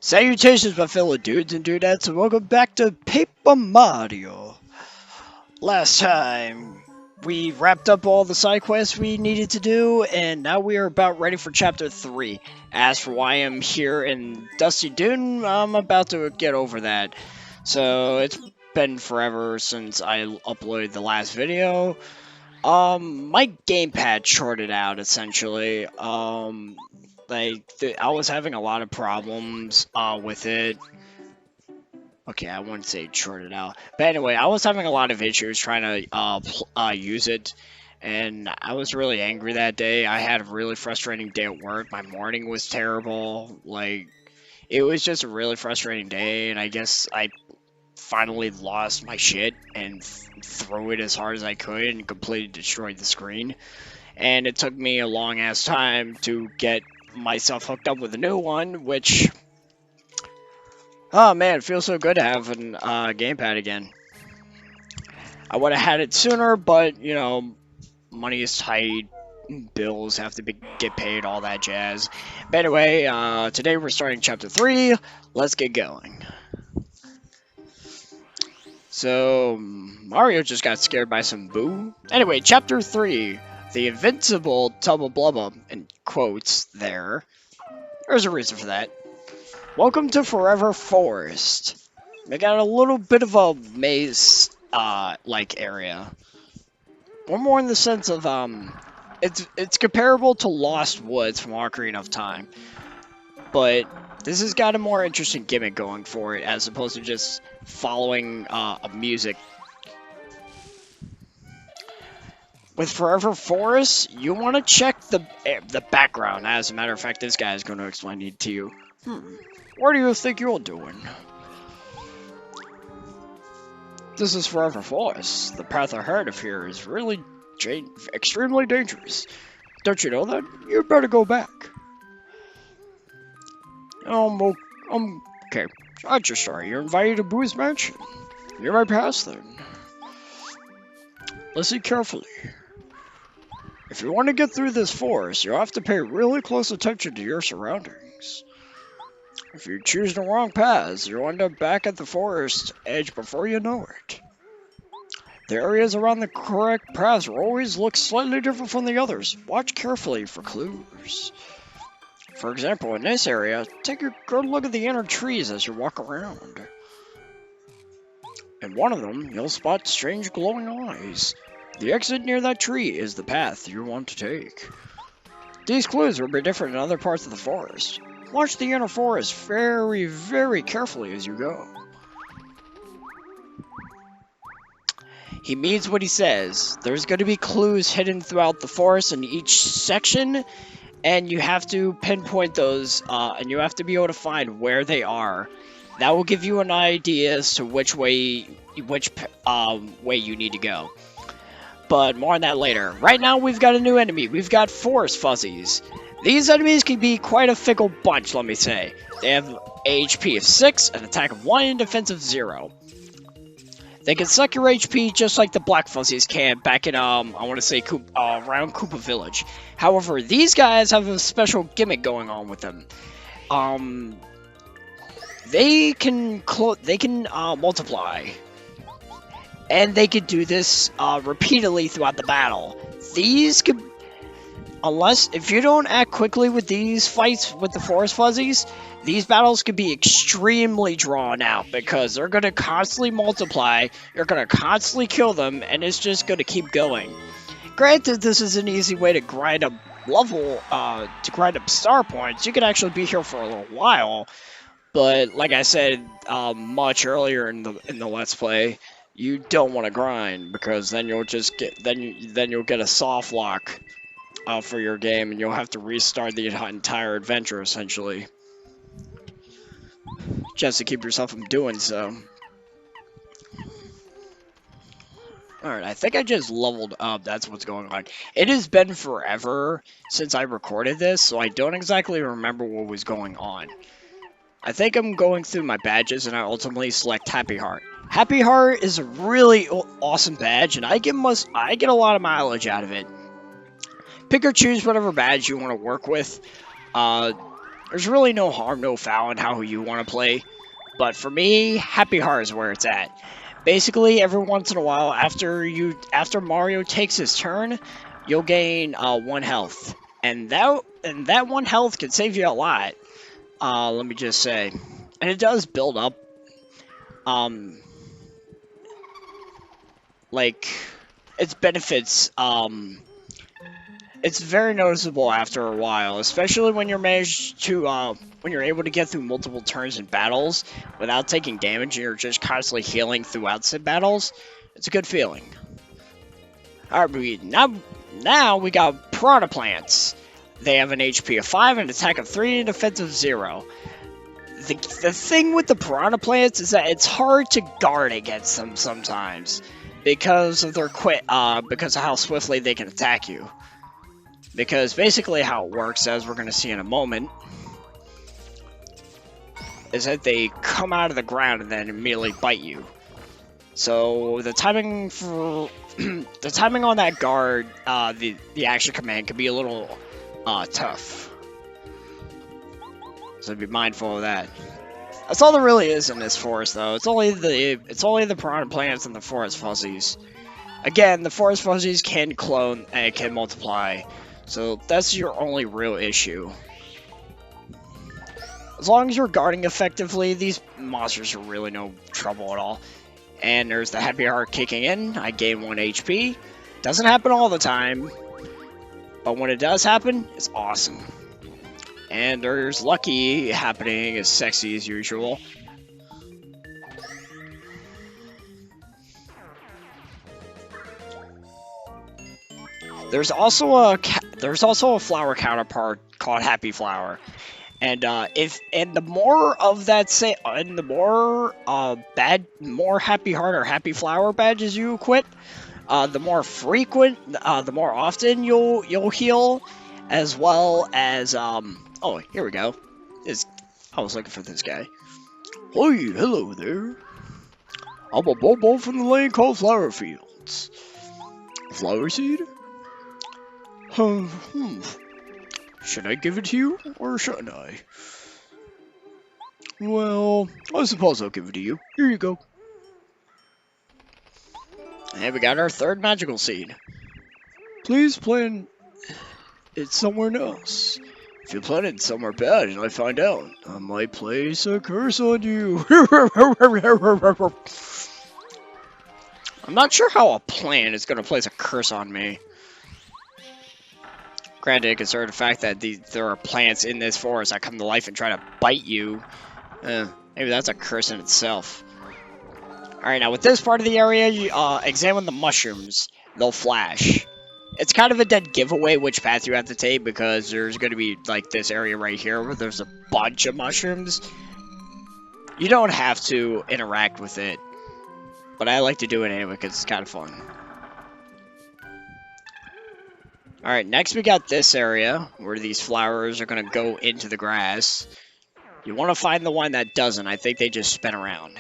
Salutations, my fellow dudes and dudettes, and welcome back to Paper Mario. Last time, we wrapped up all the side quests we needed to do, and now we are about ready for Chapter 3. As for why I'm here in Dusty Dune, I'm about to get over that. So, it's been forever since I uploaded the last video. My gamepad shorted out, essentially. I was having a lot of problems with it. Okay, I wouldn't say it shorted out, but anyway, I was having a lot of issues trying to use it, and I was really angry that day. I had a really frustrating day at work. My morning was terrible. Like, it was just a really frustrating day, and I guess I finally lost my shit and threw it as hard as I could and completely destroyed the screen. And it took me a long ass time to get myself hooked up with a new one, which, oh man, it feels so good to have a gamepad again. I would have had it sooner, but you know, money is tight, bills have to get paid, all that jazz. But anyway, today we're starting chapter 3. Let's get going. So Mario just got scared by some boo. Anyway, chapter 3. The invincible Tubba Blubba, in quotes there. There's a reason for that. Welcome to Forever Forest. We got a little bit of a maze, like area. Or more in the sense of, it's comparable to Lost Woods from Ocarina of Time. But this has got a more interesting gimmick going for it, as opposed to just following, a music. With Forever Forest, you want to check the background. As a matter of fact, this guy is going to explain it to you. What do you think you're doing? This is Forever Forest. The path ahead of here is really extremely dangerous. Don't you know that? You better go back. Okay. I'm just sorry. You're invited to Boo's mansion. You're my pass then. Listen carefully. If you want to get through this forest, you'll have to pay really close attention to your surroundings. If you choose the wrong paths, you'll end up back at the forest edge before you know it. The areas around the correct paths will always look slightly different from the others. Watch carefully for clues. For example, in this area, take a good look at the inner trees as you walk around. In one of them, you'll spot strange glowing eyes. The exit near that tree is the path you want to take. These clues will be different in other parts of the forest. Watch the inner forest very, very carefully as you go. He means what he says. There's going to be clues hidden throughout the forest in each section, and you have to pinpoint those, and you have to be able to find where they are. That will give you an idea as to which way you need to go. But more on that later. Right now, we've got a new enemy. We've got Forest Fuzzies. These enemies can be quite a fickle bunch, let me say. They have HP of 6, an attack of 1, and defense of 0. They can suck your HP just like the Black Fuzzies can back in, I want to say, around Koopa Village. However, these guys have a special gimmick going on with them. They can multiply. And they could do this repeatedly throughout the battle. These could, if you don't act quickly with these fights with the Forest Fuzzies, these battles could be extremely drawn out because they're going to constantly multiply, you're going to constantly kill them, and it's just going to keep going. Granted, this is an easy way to grind up level, to grind up star points. You can actually be here for a little while, but like I said much earlier in the Let's Play, you don't want to grind because then you'll just get you'll get a soft lock for your game, and you'll have to restart the entire adventure essentially, just to keep yourself from doing so. Alright, I think I just leveled up. That's what's going on. It has been forever since I recorded this, so I don't exactly remember what was going on. I think I'm going through my badges, and I ultimately select Happy Heart. Happy Heart is a really awesome badge, and I get a lot of mileage out of it. Pick or choose whatever badge you want to work with. There's really no harm, no foul in how you want to play. But for me, Happy Heart is where it's at. Basically, every once in a while, after Mario takes his turn, you'll gain 1 health, and that 1 health can save you a lot. Let me just say, and it does build up. Like its benefits. It's very noticeable after a while, especially when you're managed to when you're able to get through multiple turns in battles without taking damage and you're just constantly healing throughout said battles. It's a good feeling. Alright, now we got Piranha Plants. They have an HP of 5, an attack of 3, and a defense of 0. The thing with the Piranha Plants is that it's hard to guard against them sometimes because of their because of how swiftly they can attack you. Because basically how it works, as we're going to see in a moment, is that they come out of the ground and then immediately bite you. So the timing for the timing on that guard, the action command can be a little tough. So be mindful of that. That's all there really is in this forest, though. It's only the Piranha Plants and the Forest Fuzzies. Again, the Forest Fuzzies can clone and can multiply. So that's your only real issue. As long as you're guarding effectively, these monsters are really no trouble at all. And there's the Happy Heart kicking in. I gain 1 HP. Doesn't happen all the time, but when it does happen, it's awesome. And there's Lucky happening, as sexy as usual. There's also a flower counterpart called Happy Flower, and the more of that more Happy Heart or Happy Flower badges you equip, the more frequent, the more often you'll heal, as well as oh, here we go. I was looking for this guy. Hey, hello there. I'm a bobo from the land called Flower Fields. Flower seed? Should I give it to you, or shouldn't I? Well, I suppose I'll give it to you. Here you go. And we got our 3rd magical seed. Please plant it somewhere else. If you plant it somewhere bad and I find out, I might place a curse on you. I'm not sure how a plant is going to place a curse on me. Granted, consider the fact that there are plants in this forest that come to life and try to bite you. Maybe that's a curse in itself. Alright, now with this part of the area, you examine the mushrooms. They'll flash. It's kind of a dead giveaway which path you have to take, because there's going to be, like, this area right here where there's a bunch of mushrooms. You don't have to interact with it, but I like to do it anyway because it's kind of fun. Alright, next we got this area, where these flowers are going to go into the grass. You want to find the one that doesn't. I think they just spin around.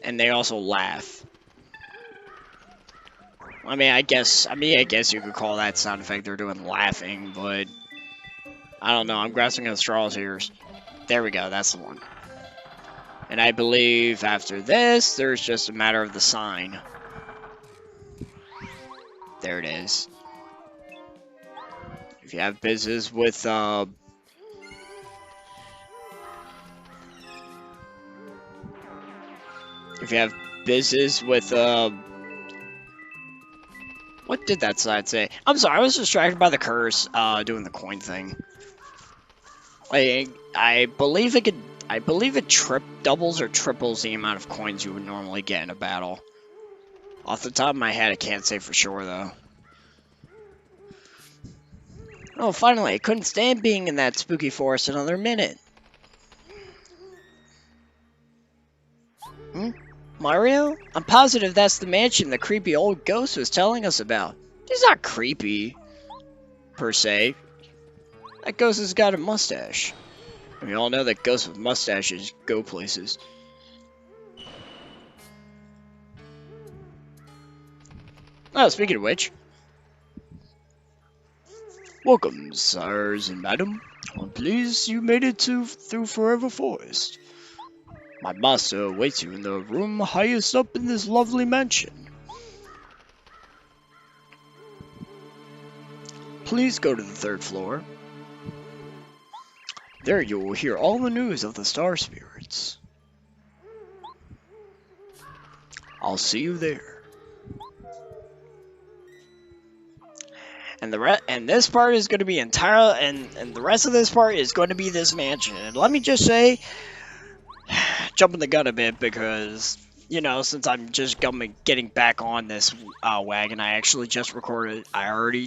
And they also laugh. I guess you could call that sound effect they're doing laughing, but I don't know, I'm grasping at straws here. There we go, that's the one. And I believe after this, there's just a matter of the sign. There it is. If you have business with, what did that side say? I'm sorry, I was distracted by the curse, doing the coin thing. I believe it doubles or triples the amount of coins you would normally get in a battle. Off the top of my head, I can't say for sure, though. Oh, finally, I couldn't stand being in that spooky forest another minute. Mario? I'm positive that's the mansion the creepy old ghost was telling us about. He's not creepy, per se. That ghost has got a mustache. And we all know that ghosts with mustaches go places. Oh, speaking of which. Welcome, sires and madam. I'm pleased you made it through Forever Forest. My master awaits you in the room highest up in this lovely mansion. Please go to the third floor. There you will hear all the news of the star spirits. I'll see you there. And this part is going to be and the rest of this part is going to be this mansion. And let me just say, jumping the gun a bit because, you know, since I'm just getting back on this wagon, I actually just recorded. I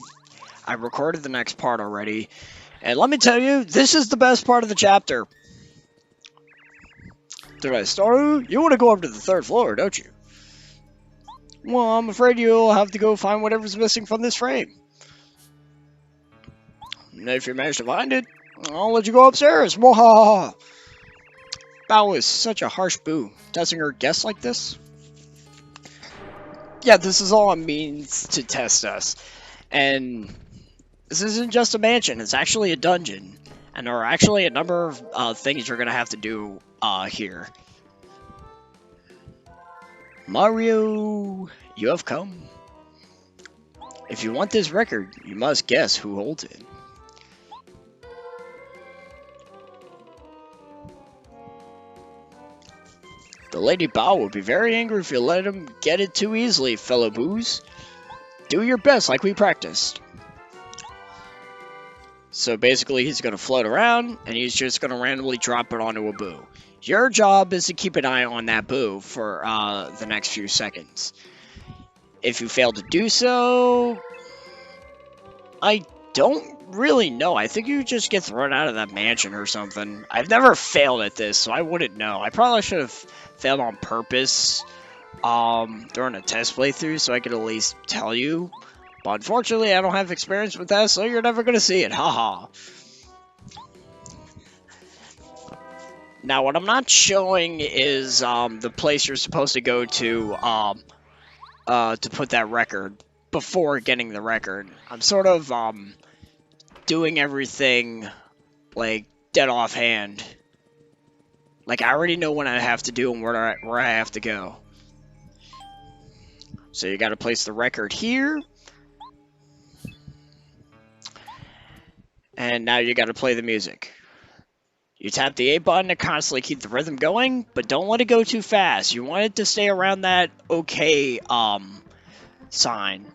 recorded the next part already. And let me tell you, this is the best part of the chapter. Did I start? You want to go up to the third floor, don't you? Well, I'm afraid you'll have to go find whatever's missing from this frame. And if you manage to find it, I'll let you go upstairs. Mwahaha! That was such a harsh boo, testing her guests like this. Yeah, this is all a means to test us. And this isn't just a mansion, it's actually a dungeon. And there are actually a number of things you're going to have to do here. Mario, you have come. If you want this record, you must guess who holds it. The Lady Bao will be very angry if you let him get it too easily, fellow boos. Do your best like we practiced. So basically he's going to float around, and he's just going to randomly drop it onto a boo. Your job is to keep an eye on that boo for the next few seconds. If you fail to do so, I don't really know. I think you just get thrown out of that mansion or something. I've never failed at this, so I wouldn't know. I probably should have failed on purpose during a test playthrough so I could at least tell you. But unfortunately, I don't have experience with that, so you're never going to see it. Haha. Now, what I'm not showing is the place you're supposed to go to put that record before getting the record. I'm sort of doing everything like dead offhand. Like I already know what I have to do and where I have to go. So you got to place the record here. And now you got to play the music. You tap the A button to constantly keep the rhythm going, but don't let it go too fast. You want it to stay around that okay sign.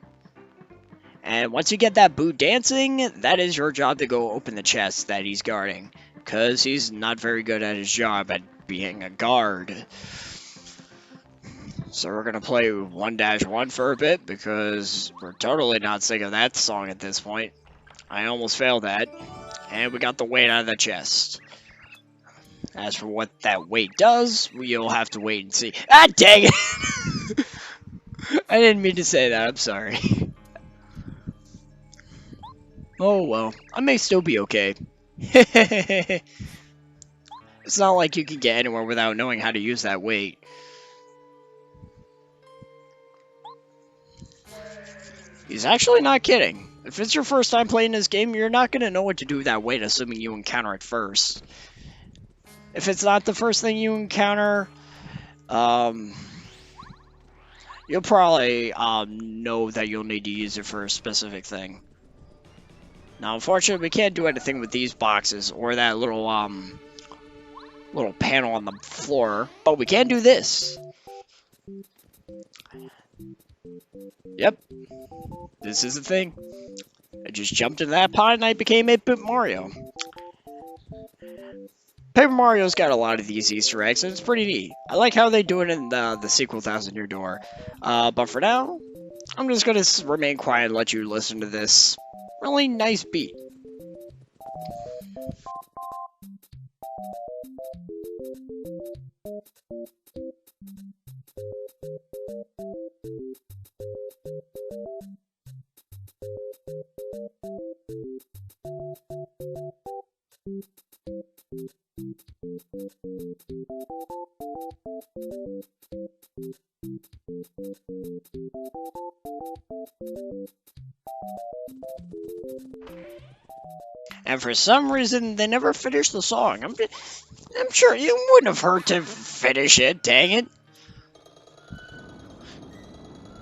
And once you get that boo dancing, that is your job to go open the chest that he's guarding. Because he's not very good at his job at being a guard. So we're going to play 1-1 for a bit, because we're totally not sick of that song at this point. I almost failed that. And we got the weight out of the chest. As for what that weight does, you'll have to wait and see. Ah, dang it! I didn't mean to say that, I'm sorry. Oh well, I may still be okay. It's not like you can get anywhere without knowing how to use that weight. He's actually not kidding. If it's your first time playing this game, you're not going to know what to do with that weight, assuming you encounter it first. If it's not the first thing you encounter, you'll probably know that you'll need to use it for a specific thing. Now, unfortunately, we can't do anything with these boxes or that little panel on the floor, but we can do this. Yep, this is the thing. I just jumped into that pot and I became 8-bit Mario. Paper Mario's got a lot of these Easter eggs, and it's pretty neat. I like how they do it in the sequel Thousand Year Door. But for now, I'm just gonna remain quiet and let you listen to this really nice beat. And for some reason, they never finished the song. I'm sure it wouldn't have hurt to finish it, dang it.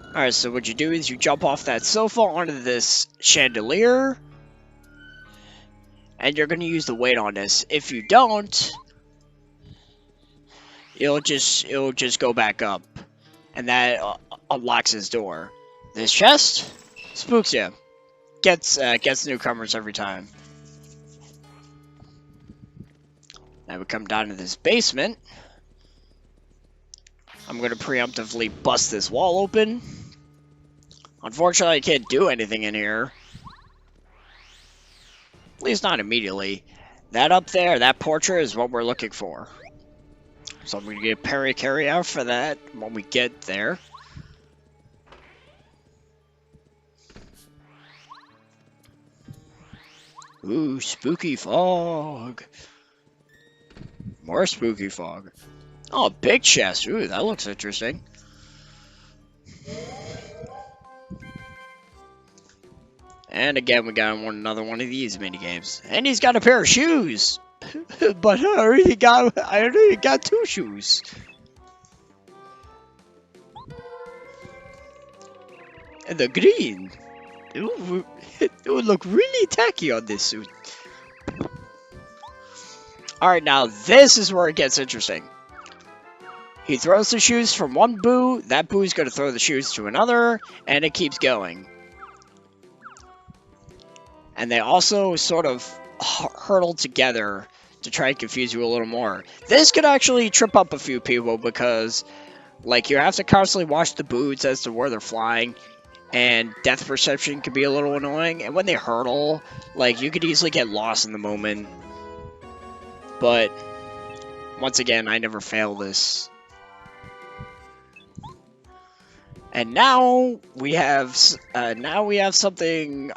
Alright, so what you do is you jump off that sofa onto this chandelier. And you're going to use the weight on this. If you don't, it'll just go back up. And that unlocks his door. This chest spooks you. Gets newcomers every time. Now we come down to this basement. I'm going to preemptively bust this wall open. Unfortunately, I can't do anything in here. At least not immediately. That up there, that portrait is what we're looking for. So I'm going to get carry out for that when we get there. Ooh, spooky fog. More spooky fog. Oh, big chest. Ooh, that looks interesting. And again, we got another one of these mini games. And he's got a pair of shoes. But I already got 2 shoes. And the green. It would look really tacky on this suit. Alright, now this is where it gets interesting. He throws the shoes from one boo, that boo's going to throw the shoes to another, and it keeps going. And they also sort of hurtle together to try and confuse you a little more. This could actually trip up a few people because, like, you have to constantly watch the boots as to where they're flying, and depth perception can be a little annoying. And when they hurtle, like, you could easily get lost in the moment. But once again, I never fail this. And now we have something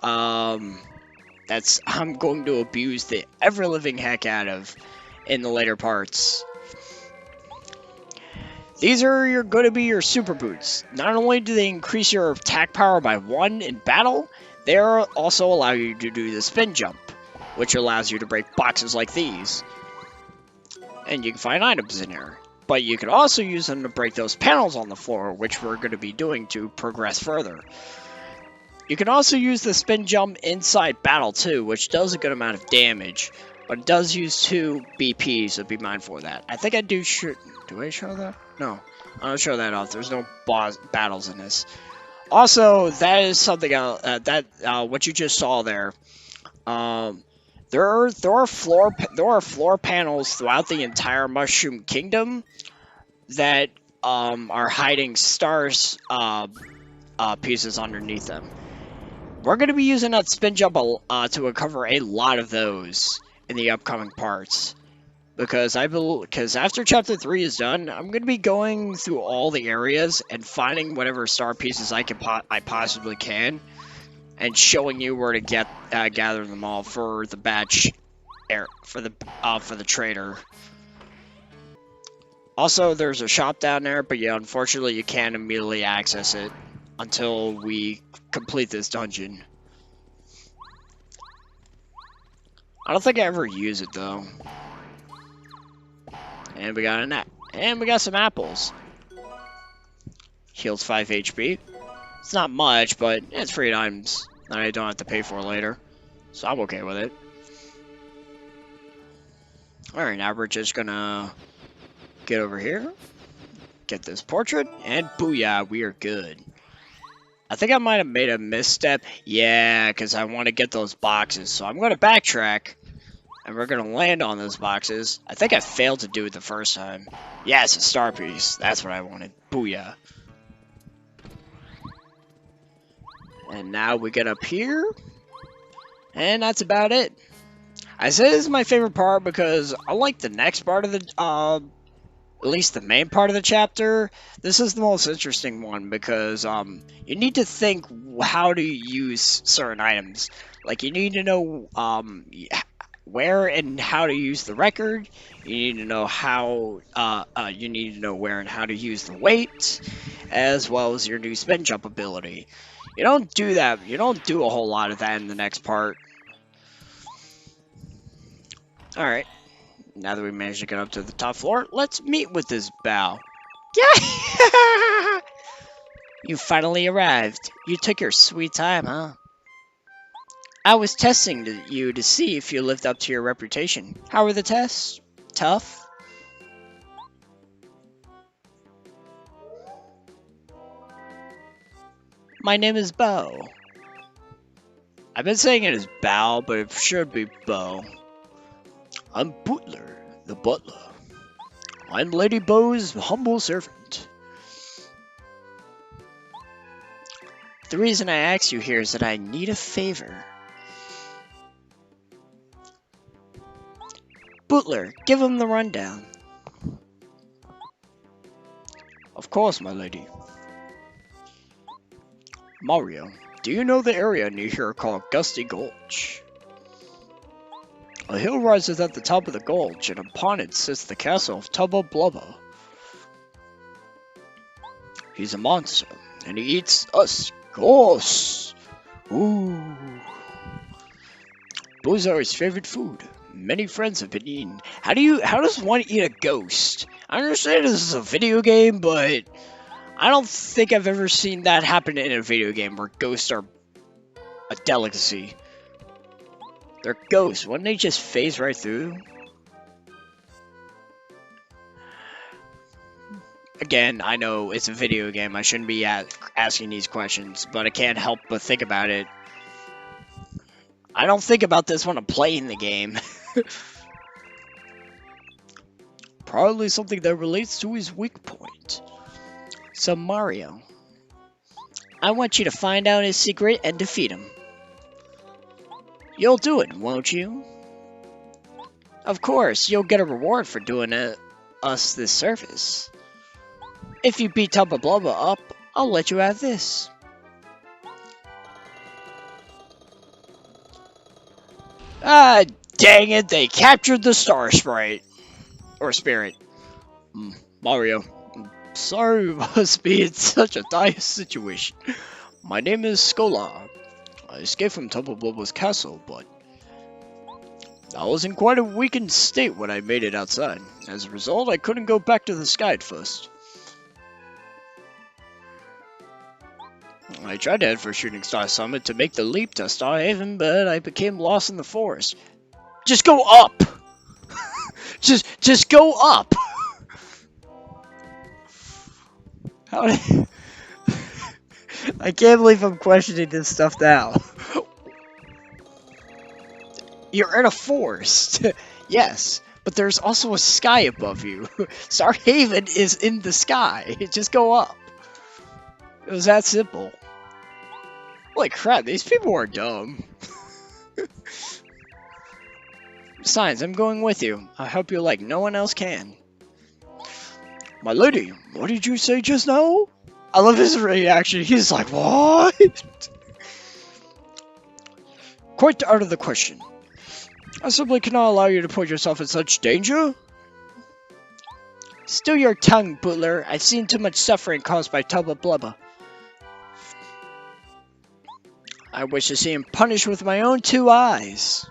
that's I'm going to abuse the ever-living heck out of in the later parts. These are going to be your super boots. Not only do they increase your attack power by 1 in battle, they also allow you to do the spin jump, which allows you to break boxes like these. And you can find items in here. But you can also use them to break those panels on the floor, which we're going to be doing to progress further. You can also use the spin jump inside battle too, which does a good amount of damage. But it does use 2 BP, so be mindful of that. I think I do shoot. Do I show that? No. I don't show that off. There's no boss battles in this. Also, that is something else, what you just saw there. There are floor panels throughout the entire Mushroom Kingdom that are hiding stars pieces underneath them. We're going to be using that spin jump to uncover a lot of those in the upcoming parts. Because after Chapter 3 is done, I'm going to be going through all the areas and finding whatever star pieces I possibly can. And showing you where to gather them all for the batch, for the trader. Also, there's a shop down there, but yeah, unfortunately, you can't immediately access it until we complete this dungeon. I don't think I ever use it though. And we got and we got some apples. Heals 5 HP. It's not much, but it's free items that I don't have to pay for later. So I'm okay with it. Alright, now we're just gonna get over here. Get this portrait. And booyah, we are good. I think I might have made a misstep. Yeah, because I want to get those boxes. So I'm going to backtrack. And we're going to land on those boxes. I think I failed to do it the first time. Yeah, it's a star piece. That's what I wanted. Booyah. And now we get up here. And that's about it. I say this is my favorite part because unlike the next part of the, at least the main part of the chapter, this is the most interesting one because you need to think how to use certain items. Like you need to know where and how to use the record. You need to know how. You need to know where and how to use the weight, as well as your new spin jump ability. You don't do that. You don't do a whole lot of that in the next part. All right. Now that we managed to get up to the top floor, let's meet with this bow. Yeah! You finally arrived. You took your sweet time, huh? I was testing you to see if you lived up to your reputation. How were the tests? Tough? My name is Bo. I've been saying it as Bow, but it should be Bo. I'm Butler, the butler. I'm Lady Bo's humble servant. The reason I asked you here is that I need a favor. Butler, give him the rundown. Of course, my lady. Mario, do you know the area near here called Gusty Gulch? A hill rises at the top of the gulch, and upon it sits the castle of Tubba Blubba. He's a monster, and he eats us ghosts. Ooh. Those are his favorite food. Many friends have been eaten. How does one eat a ghost? I understand this is a video game, but I don't think I've ever seen that happen in a video game where ghosts are a delicacy. They're ghosts. Wouldn't they just phase right through? Again, I know it's a video game. I shouldn't be asking these questions, but I can't help but think about it. I don't think about this when I'm playing the game. Probably something that relates to his weak point. So Mario, I want you to find out his secret and defeat him. You'll do it, won't you? Of course, you'll get a reward for doing us this service. If you beat Tubba Blubba up, I'll let you have this. Ah, dang it, they captured the Star Sprite. Or Spirit. Mario, sorry we must be in such a dire situation. My name is Skola. I escaped from Tubba Blubba's castle, but I was in quite a weakened state when I made it outside. As a result, I couldn't go back to the sky at first. I tried to head for Shooting Star Summit to make the leap to Star Haven, but I became lost in the forest. Just go up! just go up! How did... I can't believe I'm questioning this stuff now. You're in a forest. Yes, but there's also a sky above you. Star Haven is in the sky. Just go up. It was that simple. Holy crap, these people are dumb. Besides, I'm going with you. I help you like no one else can. My lady, what did you say just now? I love his reaction. He's like, what? Quite out of the question. I simply cannot allow you to put yourself in such danger. Still your tongue, Butler. I've seen too much suffering caused by Tubba Blubba. I wish to see him punished with my own 2 eyes.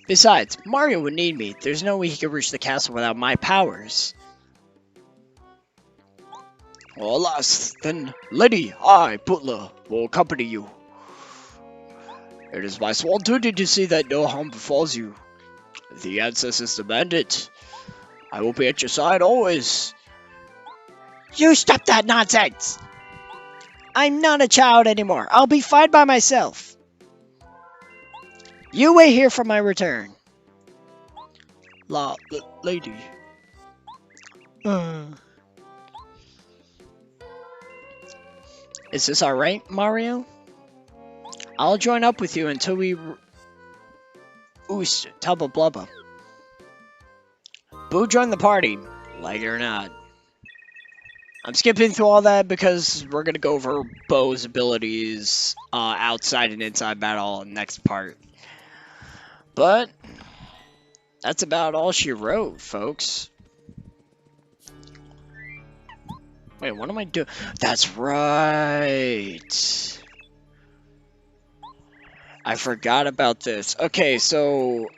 Besides, Mario would need me. There's no way he could reach the castle without my powers. Well, alas, then, Lady, I, Butler, will accompany you. It is my sworn duty to see that no harm befalls you. The ancestors demand it. I will be at your side always. You stop that nonsense! I'm not a child anymore. I'll be fine by myself. You wait here for my return. Lady. Is this alright, Mario? I'll join up with you until we oost Tubba Blubba. Boo joined the party, like it or not. I'm skipping through all that because we're going to go over Bo's abilities outside and inside battle next part. But that's about all she wrote, folks. Wait, what am I doing? That's right. I forgot about this. Okay, so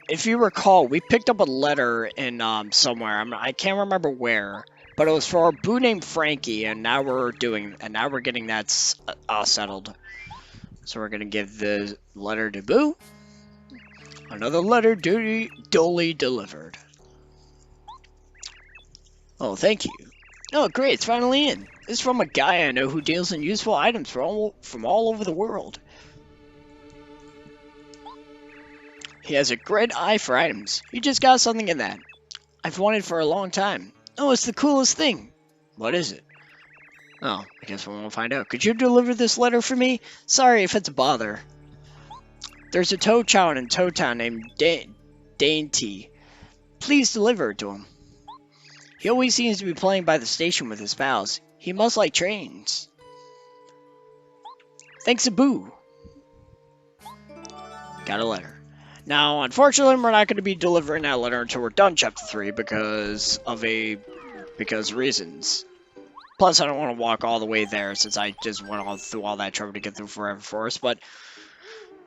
if you recall, we picked up a letter in somewhere. I can't remember where, but it was for a boo named Frankie, and now we're getting that settled. So we're gonna give the letter to Boo. Another letter duly delivered. Oh, thank you. Oh, great! It's finally in. This is from a guy I know who deals in useful items from all over the world. He has a great eye for items. He just got something in that I've wanted for a long time. Oh, it's the coolest thing. What is it? Oh, I guess we won't find out. Could you deliver this letter for me? Sorry if it's a bother. There's a tow chow in Tow Town named Dainty. Please deliver it to him. He always seems to be playing by the station with his pals. He must like trains. Thanks a Boo. Got a letter. Now, unfortunately, we're not going to be delivering that letter until we're done Chapter 3 because reasons. Plus, I don't want to walk all the way there since I just went through all that trouble to get through Forever Forest, but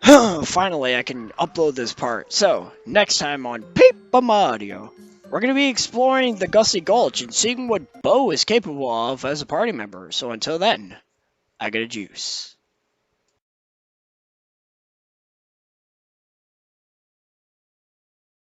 finally I can upload this part. So, next time on Paper Mario, we're going to be exploring the Gusty Gulch and seeing what Bo is capable of as a party member. So until then, I got a juice.